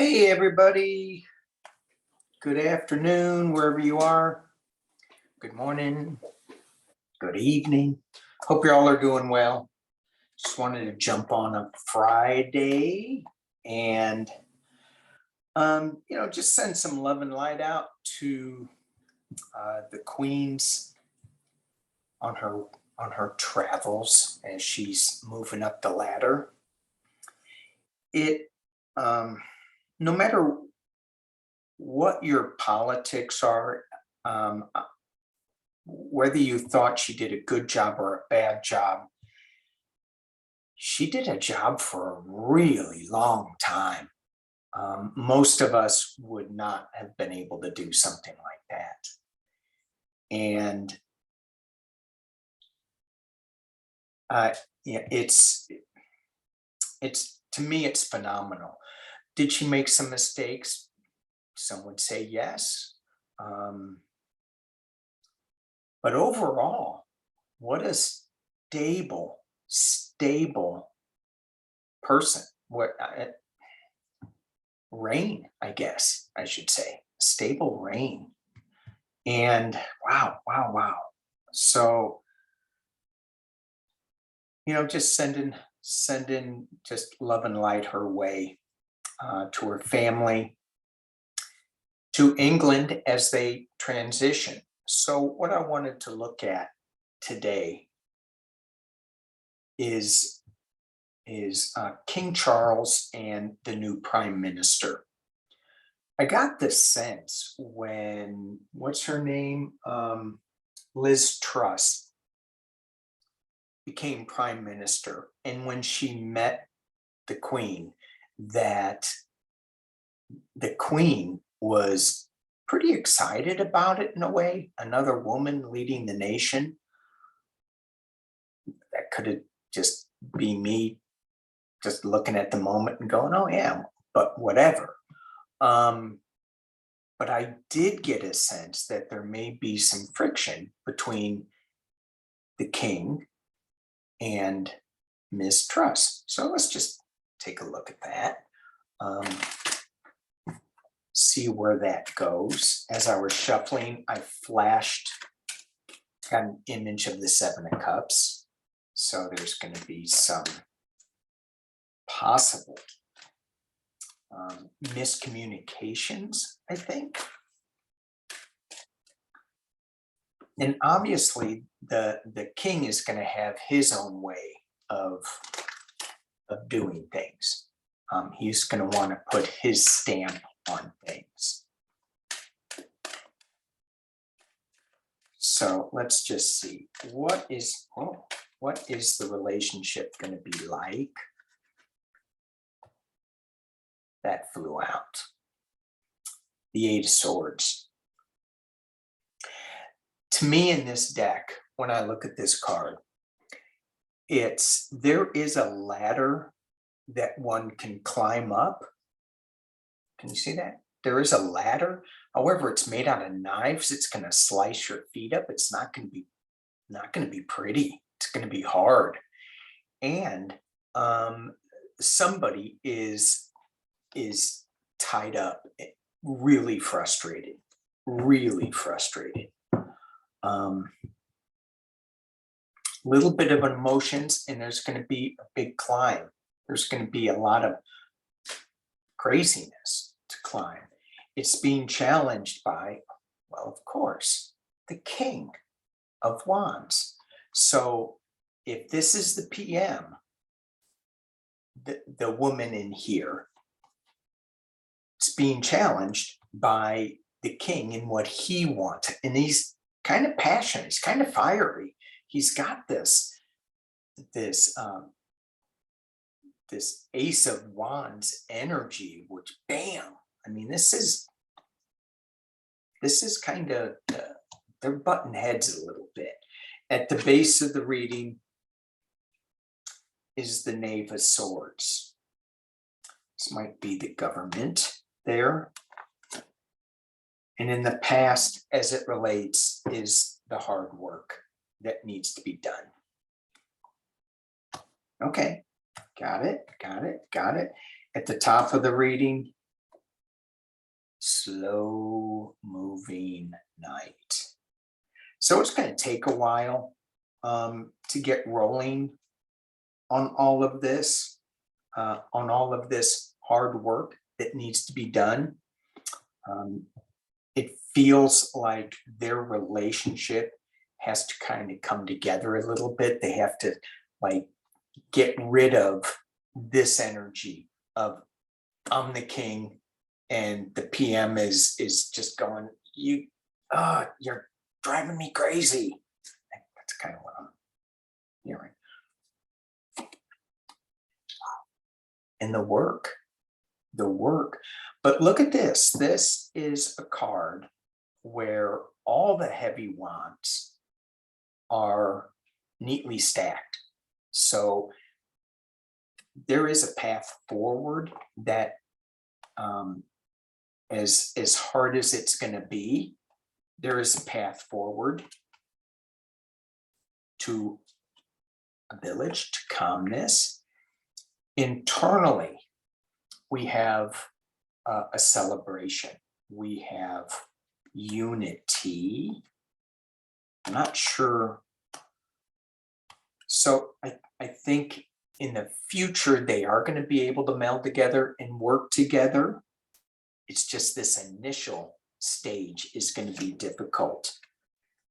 Hey, everybody. Good afternoon, wherever you are. Good morning. Good evening. Hope you all are doing well. Just wanted to jump on a Friday and, just send some love and light out to the Queen's on her travels as she's moving up the ladder. It, no matter what your politics are, whether you thought she did a good job or a bad job, she did a job for a really long time. Most of us would not have been able to do something like that. And it's to me, it's phenomenal. Did she make some mistakes? Some would say yes. But overall, what a stable person. Reign, I guess I should say, stable reign. And wow. So, just sending just love and light her way, to her family, to England as they transition. So what I wanted to look at today is King Charles and the new prime minister. I got the sense when, what's her name? Liz Truss became prime minister, and when she met the Queen, that the Queen was pretty excited about it in a way. Another woman leading the nation. That could have just be me just looking at the moment and going, oh yeah, but whatever. But I did get a sense that there may be some friction between the king and Ms. Truss. So let's just take a look at that. See where that goes. As I was shuffling, I flashed an image of the Seven of Cups. So there's going to be some possible miscommunications, I think. And obviously the king is going to have his own way of doing things. He's going to want to put his stamp on things. So let's just see, what is the relationship going to be like? That flew out. The Eight of Swords. To me, in this deck, when I look at this card, there is a ladder that one can climb up. Can you see that? There is a ladder. However, it's made out of knives. It's going to slice your feet up. It's not going to be pretty. It's going to be hard. And somebody is tied up, really frustrated. Little bit of emotions, and there's going to be a big climb. There's going to be a lot of craziness to climb. It's being challenged by, well, of course, the King of Wands. So if this is the PM, the woman in here, it's being challenged by the king and what he wants. And he's kind of passionate. He's kind of fiery. He's got this Ace of Wands energy, which, bam, I mean, this is kind of, they're butting heads a little bit. At the base of the reading is the Knave of Swords. This might be the government there. And in the past, as it relates, is the hard work that needs to be done. Okay, got it. At the top of the reading slow moving night. So it's going to take a while to get rolling on all of this, hard work that needs to be done. It feels like their relationship has to kind of come together a little bit. They have to like get rid of this energy of I'm the king and the PM is just going, you're driving me crazy. That's kind of what I'm hearing. And the work. But look at this. This is a card where all the heavy wands are neatly stacked. So there is a path forward that as hard as it's going to be, there is a path forward to a village, to calmness. Internally, we have a celebration. We have unity. I'm not sure. So I think in the future, they are going to be able to meld together and work together. It's just this initial stage is going to be difficult.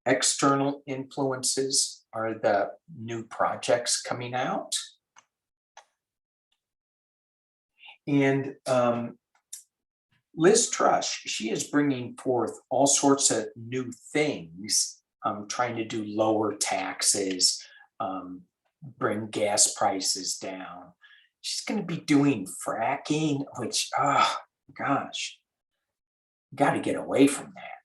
External influences are the new projects coming out. And Liz Truss, she is bringing forth all sorts of new things, trying to do lower taxes, bring gas prices down. She's going to be doing fracking, which, oh gosh, got to get away from that.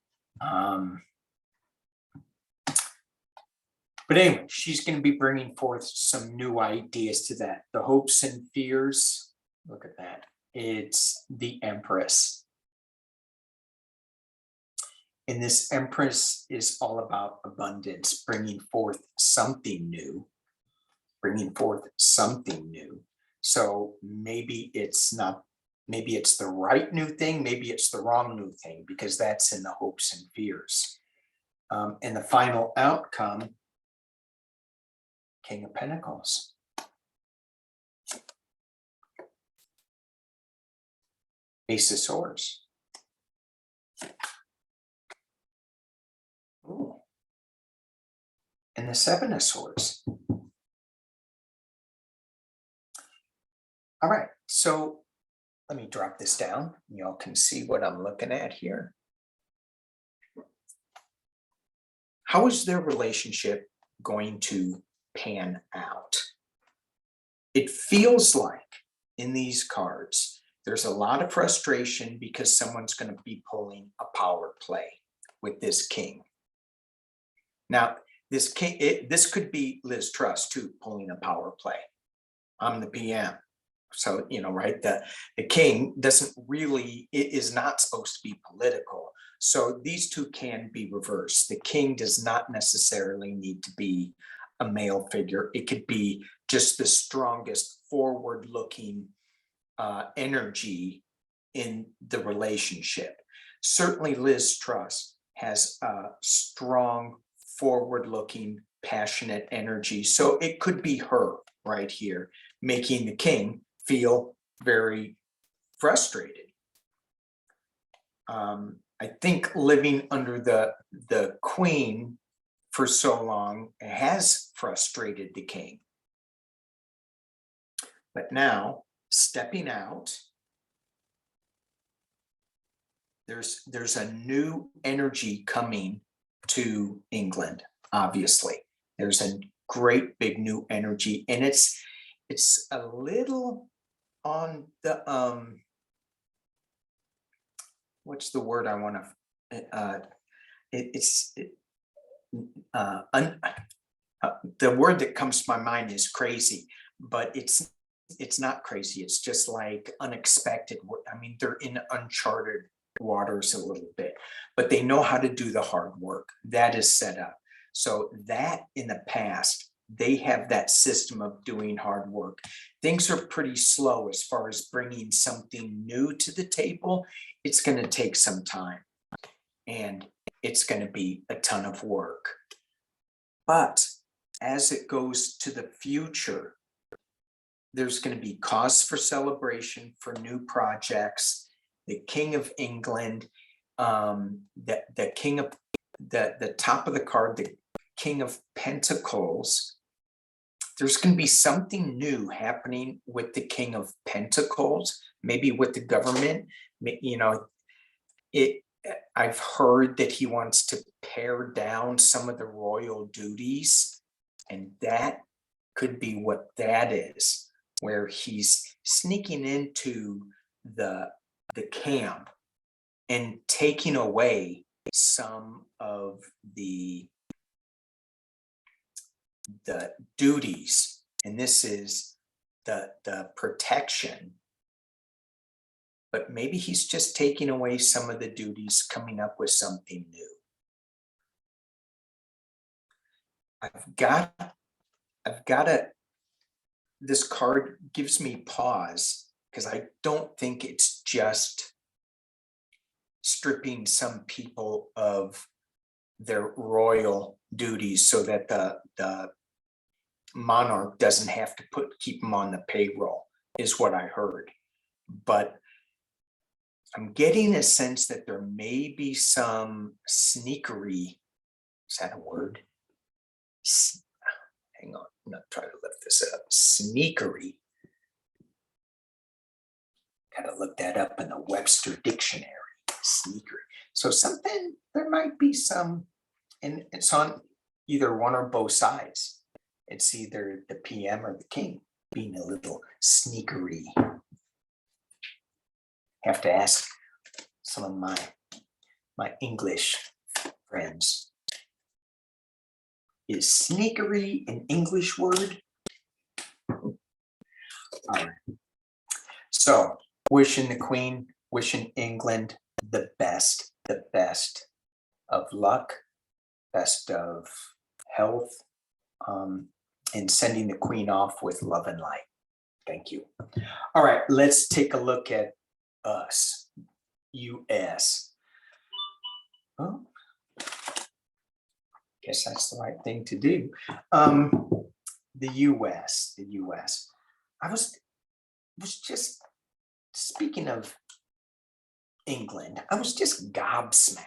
But anyway, she's going to be bringing forth some new ideas to that. The hopes and fears, look at that. It's the Empress. And this Empress is all about abundance, bringing forth something new, So maybe it's the right new thing, maybe it's the wrong new thing, because that's in the hopes and fears. And the final outcome, King of Pentacles. Ace of Swords. Ooh. And the Seven of Swords. All right, so let me drop this down. Y'all can see what I'm looking at here. How is their relationship going to pan out? It feels like in these cards, there's a lot of frustration because someone's going to be pulling a power play with this king. Now, this king, this could be Liz Truss too, pulling a power play. I'm the PM. So, right, the king doesn't really, it is not supposed to be political. So these two can be reversed. The king does not necessarily need to be a male figure. It could be just the strongest forward-looking energy in the relationship. Certainly Liz Truss has a strong, forward-looking, passionate energy. So it could be her right here, making the king feel very frustrated. I think living under the queen for so long has frustrated the king. But now, stepping out, there's a new energy coming to England, obviously. There's a great big new energy, and it's a little on the what's the word I want to the word that comes to my mind is crazy, but it's not crazy. It's just like unexpected. I mean, they're in uncharted waters a little bit, but they know how to do the hard work that is set up. So that in the past they have that system of doing hard work. Things are pretty slow as far as bringing something new to the table. It's going to take some time, and it's going to be a ton of work. But as it goes to the future, there's going to be cause for celebration for new projects. The King of England, the King of the top of the card, the King of Pentacles. There's going to be something new happening with the King of Pentacles, maybe with the government. I've heard that he wants to pare down some of the royal duties, and that could be what that is, where he's sneaking into the camp and taking away some of the duties, and this is the protection, but maybe he's just taking away some of the duties, coming up with something new. This card gives me pause, because I don't think it's just stripping some people of their royal duties so that the monarch doesn't have to keep them on the payroll, is what I heard. But I'm getting a sense that there may be some sneakery. Is that a word? Hang on, I'm gonna try to lift this up. Sneakery. Gotta look that up in the Webster Dictionary. Sneakery. So there might be some, and it's on either one or both sides. It's either the PM or the king being a little sneakery. Have to ask some of my English friends. Is sneakery an English word? All right. So, wishing the Queen, wishing England the best of luck, best of health, and sending the Queen off with love and light. Thank you. All right, let's take a look at us, US. Oh, guess that's the right thing to do. The US. I was just, speaking of England, I was just gobsmacked.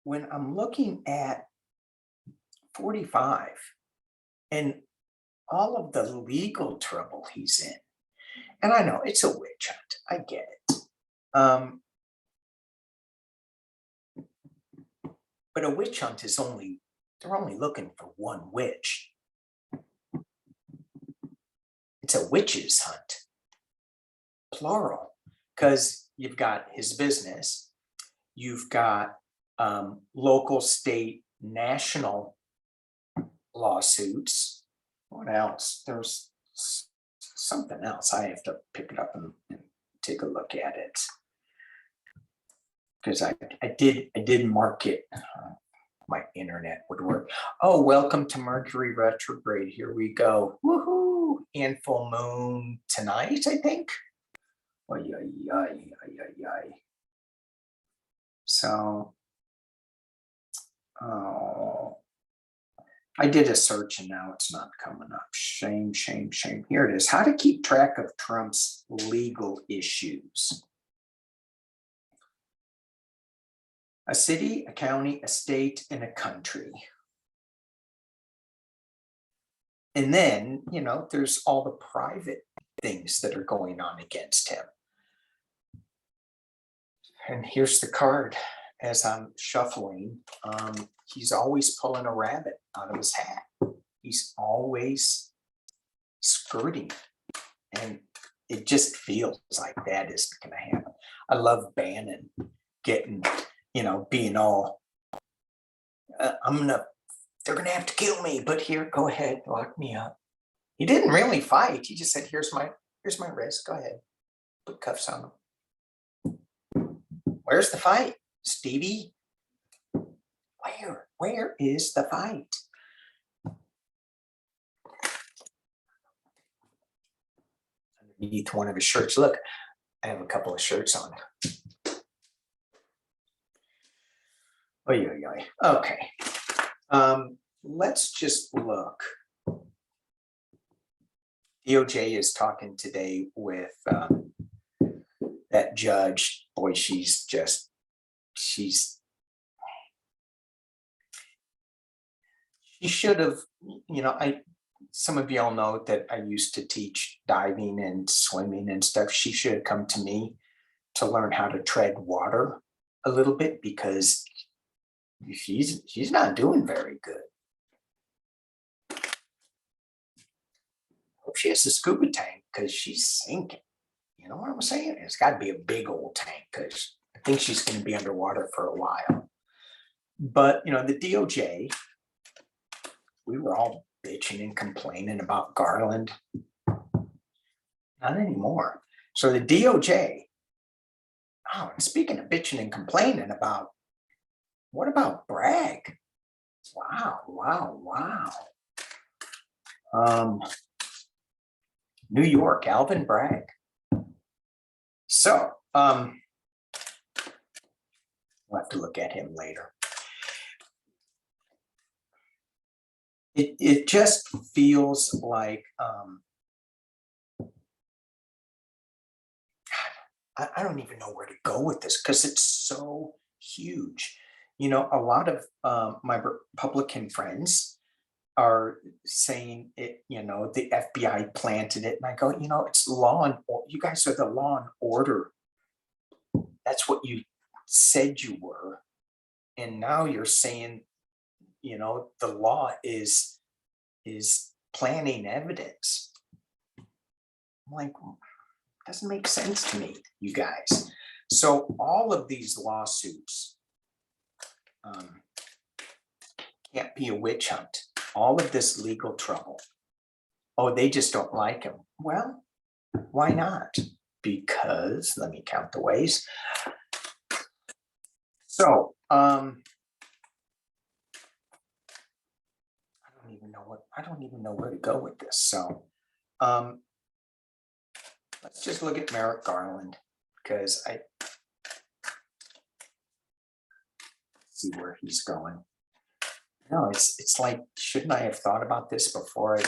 When I'm looking at 45 and all of the legal trouble he's in. And I know it's a witch hunt. I get it. But a witch hunt is they're only looking for one witch. It's a witch's hunt, plural, because you've got his business, you've got local, state, national lawsuits. What else? There's something else. I have to pick it up and take a look at it, because I did mark it. My internet would work. Oh, welcome to Mercury retrograde. Here we go. Woohoo! And full moon tonight, I think. Ay, ay, ay, ay, ay, ay. So, oh, I did a search and now it's not coming up. Shame, shame, shame. Here it is. How to keep track of Trump's legal issues. A city, a county, a state, and a country. And then, there's all the private things that are going on against him. And here's the card. As I'm shuffling, he's always pulling a rabbit out of his hat. He's always skirting. And it just feels like that is going to happen. I love Bannon getting, being all, they're going to have to kill me, but here, go ahead, lock me up. He didn't really fight. He just said, here's my wrist. Go ahead. Put cuffs on him. Where's the fight, Stevie? Where? Where is the fight? Underneath one of his shirts. Look, I have a couple of shirts on. Oy, oy, oy. Okay. Let's just look. DOJ is talking today with that judge. Boy, she should have, some of y'all know that I used to teach diving and swimming and stuff. She should have come to me to learn how to tread water a little bit, because she's not doing very good. Hope she has a scuba tank, because she's sinking. You know what I'm saying? It's got to be a big old tank, because I think she's going to be underwater for a while. But the DOJ, we were all bitching and complaining about Garland. Not anymore. So the DOJ, oh, and speaking of bitching and complaining about, what about Bragg? Wow. New York, Alvin Bragg. So, we'll have to look at him later. It just feels like, I don't even know where to go with this, because it's so huge. A lot of my Republican friends are saying it, the FBI planted it. And I go, it's law and order. You guys are the law and order. That's what you said you were. And now you're saying, the law is planting evidence. I'm like, doesn't make sense to me, you guys. So all of these lawsuits can't be a witch hunt. All of this legal trouble. Oh, they just don't like him. Well, why not? Because, let me count the ways. So, I don't even know where to go with this. So, let's just look at Merrick Garland, because I see where he's going. No, it's like, shouldn't I have thought about this before I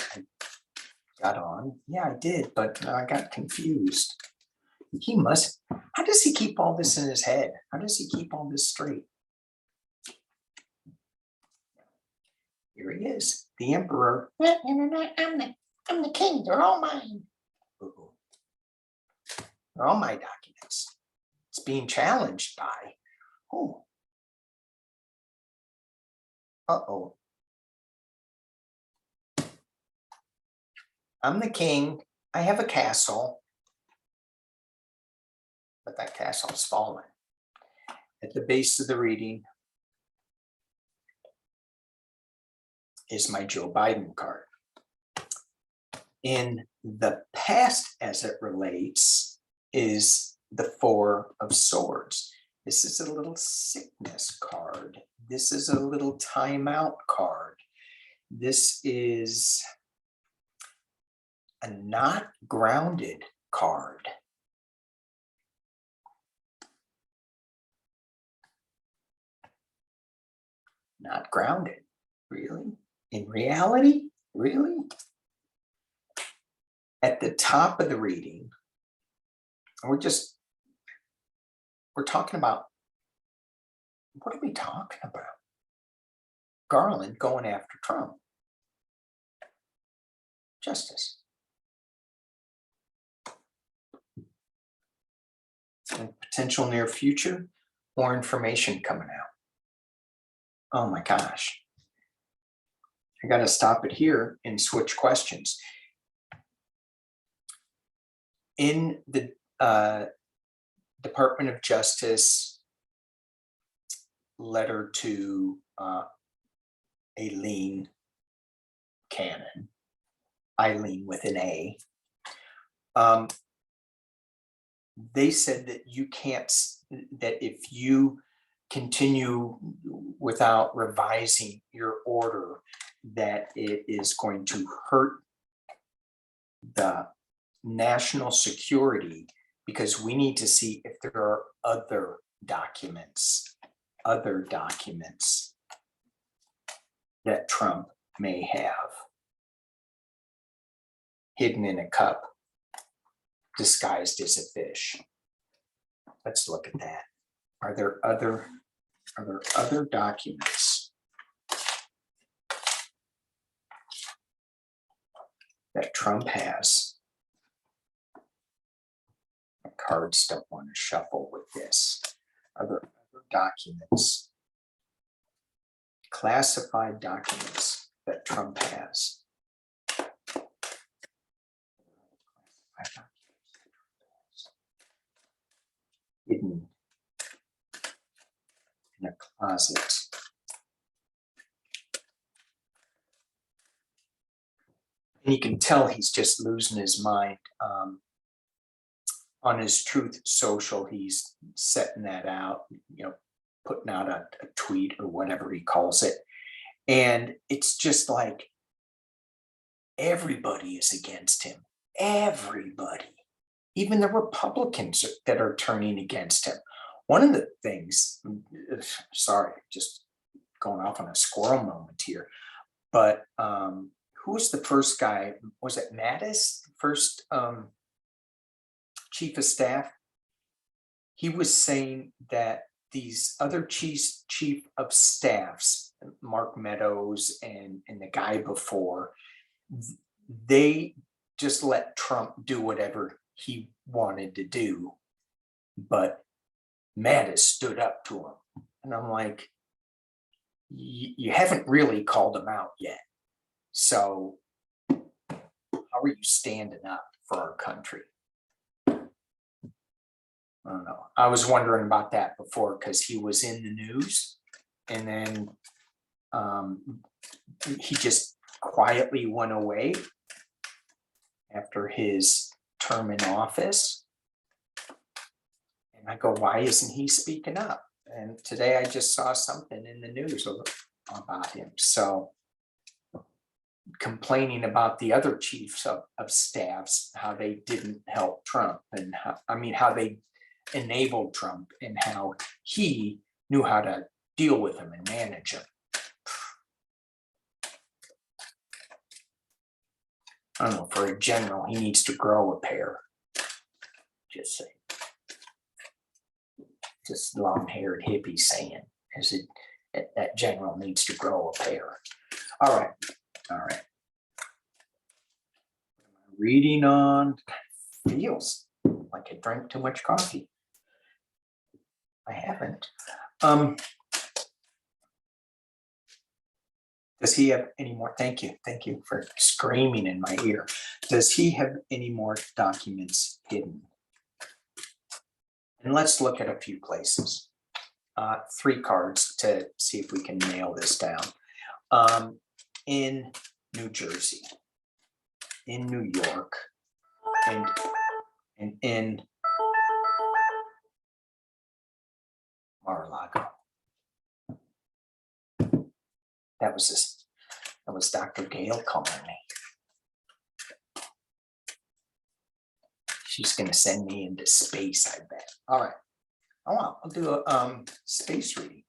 got on? Yeah, I did, but I got confused. How does he keep all this in his head? How does he keep all this straight? Here he is, the emperor. I'm the king, they're all mine. Uh-oh. They're all my documents. It's being challenged by, oh. Uh-oh. I'm the king. I have a castle. But that castle's fallen. At the base of the reading is my Joe Biden card. In the past, as it relates, is the Four of Swords. This is a little sickness card. This is a little timeout card. This is a not grounded card. Not grounded, really? In reality, really? At the top of the reading, we're talking about, what are we talking about? Garland going after Trump. Justice. And potential near future, more information coming out. Oh my gosh. I got to stop it here and switch questions. In the Department of Justice letter to Aileen Cannon, Eileen with an A, they said that you can't, that if you continue without revising your order, that it is going to hurt the national security, because we need to see if there are other documents that Trump may have hidden in a cup, disguised as a fish. Let's look at that. Are there other documents that Trump has? My cards don't want to shuffle with this. Are there other documents, classified documents that Trump has? Hidden in a closet. And you can tell he's just losing his mind. On his Truth Social, he's setting that out, putting out a tweet or whatever he calls it. And it's just like everybody is against him. Everybody. Even the Republicans that are turning against him. One of the things, sorry, just going off on a squirrel moment here, but who was the first guy? Was it Mattis, first chief of staff? He was saying that these other chief of staffs, Mark Meadows and the guy before, they just let Trump do whatever he wanted to do, but Mattis stood up to him. And I'm like, you haven't really called him out yet. So how are you standing up for our country? I don't know. I was wondering about that before, because he was in the news, and then he just quietly went away after his term in office. And I go, why isn't he speaking up? And today I just saw something in the news about him. So complaining about the other chiefs of staffs, how they didn't help Trump, and how they enabled Trump, and how he knew how to deal with him and manage him. I don't know, for a general, he needs to grow a pair. Just say, just long-haired hippie saying, that general needs to grow a pair. All right. Reading on, feels like I drank too much coffee. I haven't. Does he have any more? Thank you for screaming in my ear. Does he have any more documents hidden? And let's look at a few places. 3 cards to see if we can nail this down. In New Jersey, in New York, and in Mar-a-Lago. That was Dr. Gail calling me. She's going to send me into space, I bet. All right. Oh, wow. I'll do a space reading.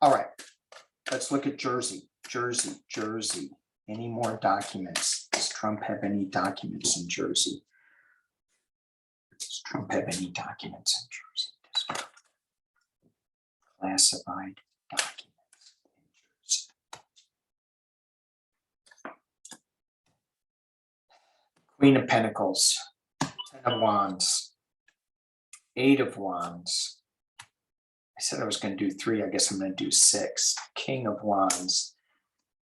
All right. Let's look at Jersey. Jersey. Any more documents? Does Trump have any documents in Jersey? Does Trump have any documents in Jersey? Classified documents in Jersey. Queen of Pentacles, 10 of Wands, 8 of Wands. I said I was going to do 3. I guess I'm going to do 6. King of Wands,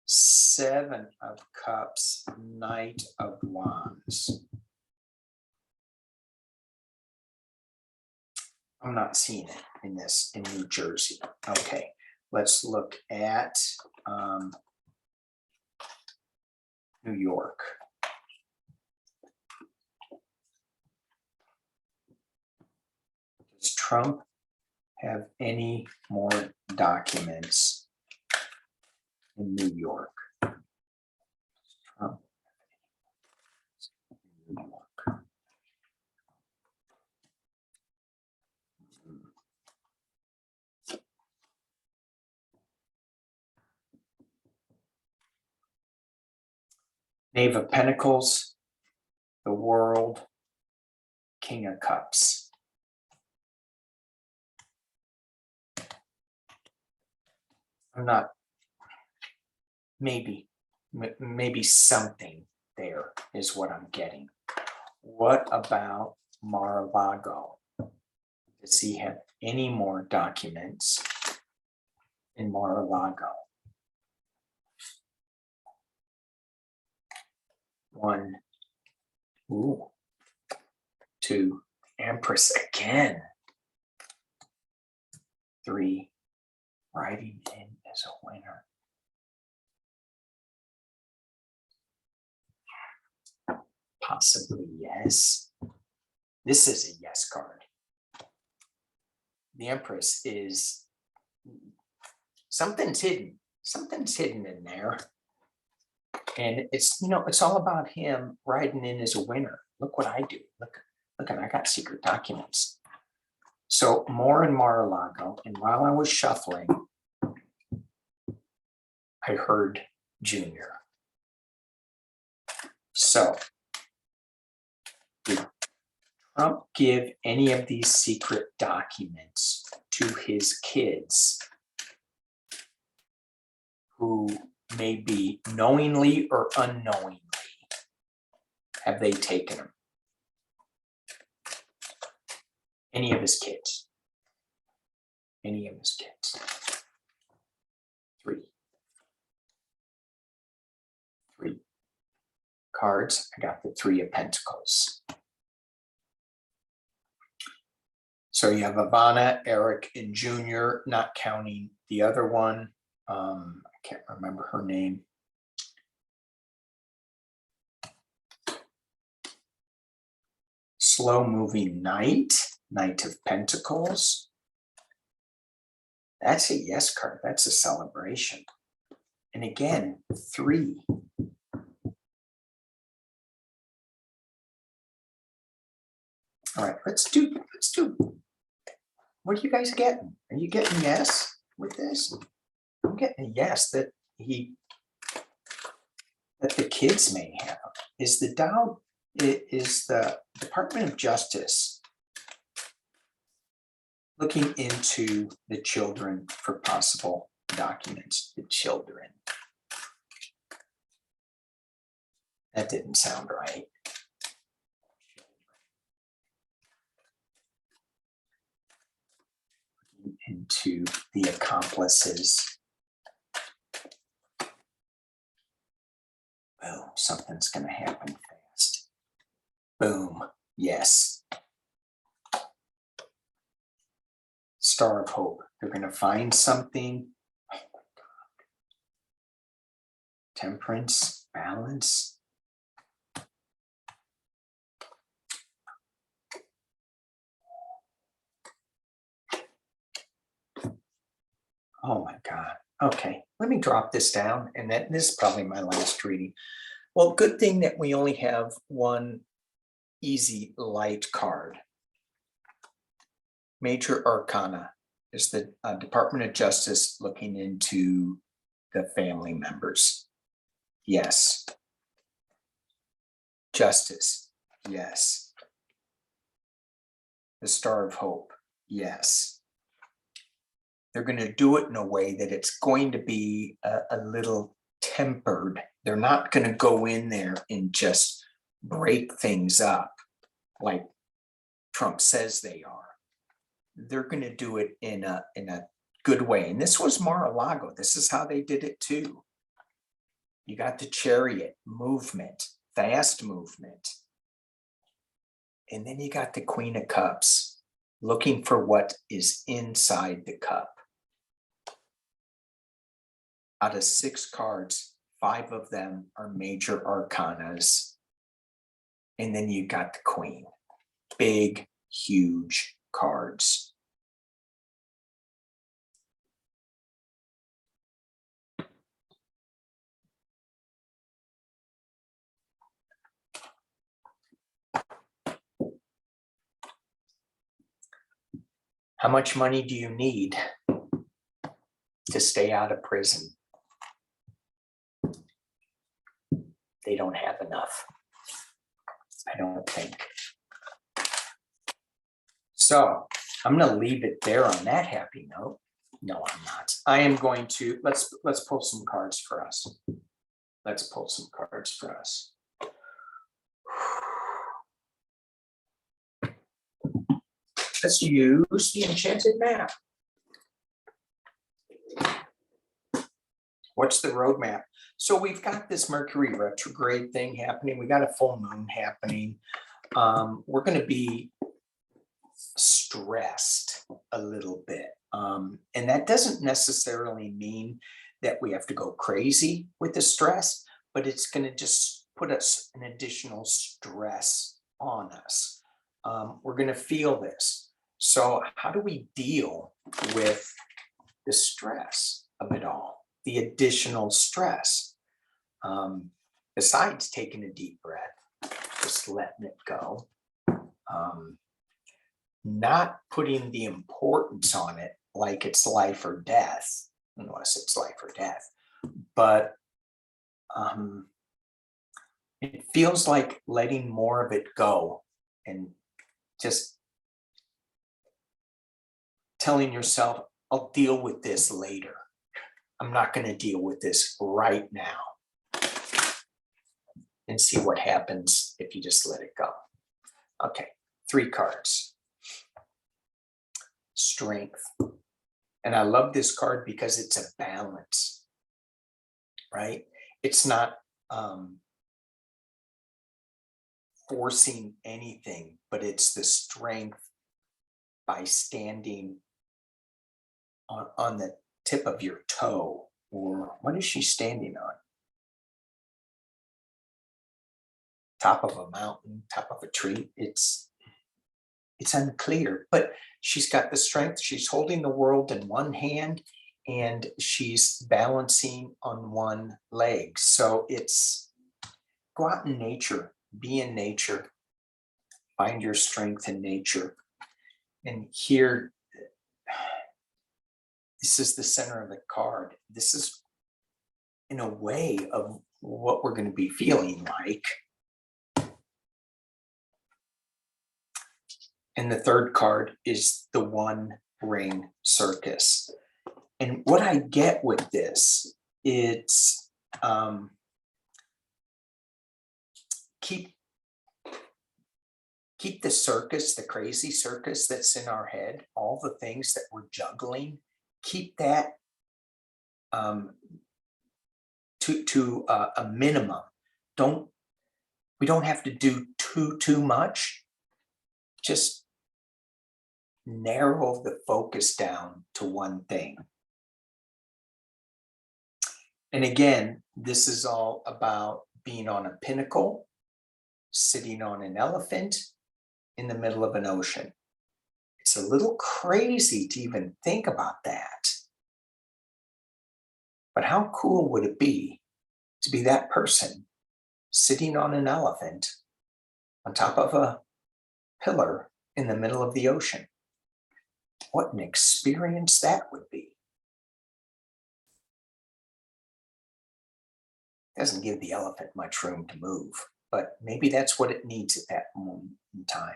7 of Cups, Knight of Wands. I'm not seeing it in New Jersey. Okay, let's look at New York. Does Trump have any more documents in New York? Trump, New York. Knave of Pentacles, the World, King of Cups. I'm not, maybe something there is what I'm getting. What about Mar-a-Lago? Does he have any more documents in Mar-a-Lago? 1, 2, Empress again. 3, writing in as a winner. Possibly yes. This is a yes card. The Empress is, something's hidden. Something's hidden in there. And it's, it's all about him riding in as a winner. Look what I do. Look, and I got secret documents. So more in Mar-a-Lago. And while I was shuffling, I heard Junior. So did Trump give any of these secret documents to his kids who may be knowingly or unknowingly have they taken them? Any of his kids? Any of his kids? 3 cards. I got the 3 of Pentacles. So you have Ivana, Eric, and Junior, not counting the other one. I can't remember her name. Slow moving Knight, Knight of Pentacles. That's a yes card. That's a celebration. And again, 3. All right, let's do. What are you guys getting? Are you getting yes with this? I'm getting a yes that the kids may have. Is the Department of Justice looking into the children for possible documents? The children. That didn't sound right. Into the accomplices. Boom, something's going to happen fast. Boom, yes. Star of Hope. They're going to find something. Oh my God. Temperance, balance. Oh my God. Okay, let me drop this down, and this is probably my last reading. Well, good thing that we only have one easy light card. Major Arcana is the Department of Justice looking into the family members. Yes. Justice. Yes. The Star of Hope. Yes. They're going to do it in a way that it's going to be a little tempered. They're not going to go in there and just break things up like Trump says they are. They're going to do it in a good way. And this was Mar-a-Lago. This is how they did it too. You got the Chariot movement, fast movement. And then you got the Queen of Cups looking for what is inside the cup. Out of 6 cards, 5 of them are major arcanas. And then you got the Queen. Big, huge cards. How much money do you need to stay out of prison? They don't have enough. I don't think. So I'm going to leave it there on that happy note. No, I'm not. I am going to, let's pull some cards for us. Let's pull some cards for us. Let's use the enchanted map. What's the roadmap? So we've got this Mercury retrograde thing happening. We got a full moon happening. We're going to be stressed a little bit. And that doesn't necessarily mean that we have to go crazy with the stress, but it's going to just put us an additional stress on us. We're going to feel this. So how do we deal with the stress of it all, the additional stress? Besides taking a deep breath, just letting it go, not putting the importance on it like it's life or death, unless it's life or death, but it feels like letting more of it go and just telling yourself, I'll deal with this later. I'm not going to deal with this right now. And see what happens if you just let it go. Okay, 3 cards. Strength. And I love this card because it's a balance, right? It's not forcing anything, but it's the strength by standing on the tip of your toe. Or what is she standing on? Top of a mountain, top of a tree. It's unclear, but she's got the strength. She's holding the world in one hand and she's balancing on one leg. So it's go out in nature, be in nature, find your strength in nature. And here, this is the center of the card. This is in a way of what we're going to be feeling like. And the third card is the One Ring Circus. And what I get with this, it's keep the circus, the crazy circus that's in our head, all the things that we're juggling, keep that to a minimum. We don't have to do too much. Just narrow the focus down to one thing. And again, this is all about being on a pinnacle, sitting on an elephant in the middle of an ocean. It's a little crazy to even think about that. But how cool would it be to be that person sitting on an elephant on top of a pillar in the middle of the ocean? What an experience that would be. Doesn't give the elephant much room to move, but maybe that's what it needs at that moment in time.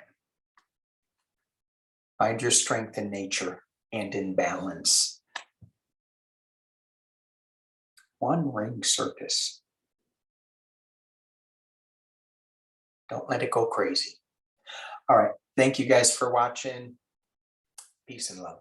Find your strength in nature and in balance. One Ring Circus. Don't let it go crazy. All right. Thank you guys for watching. Peace and love.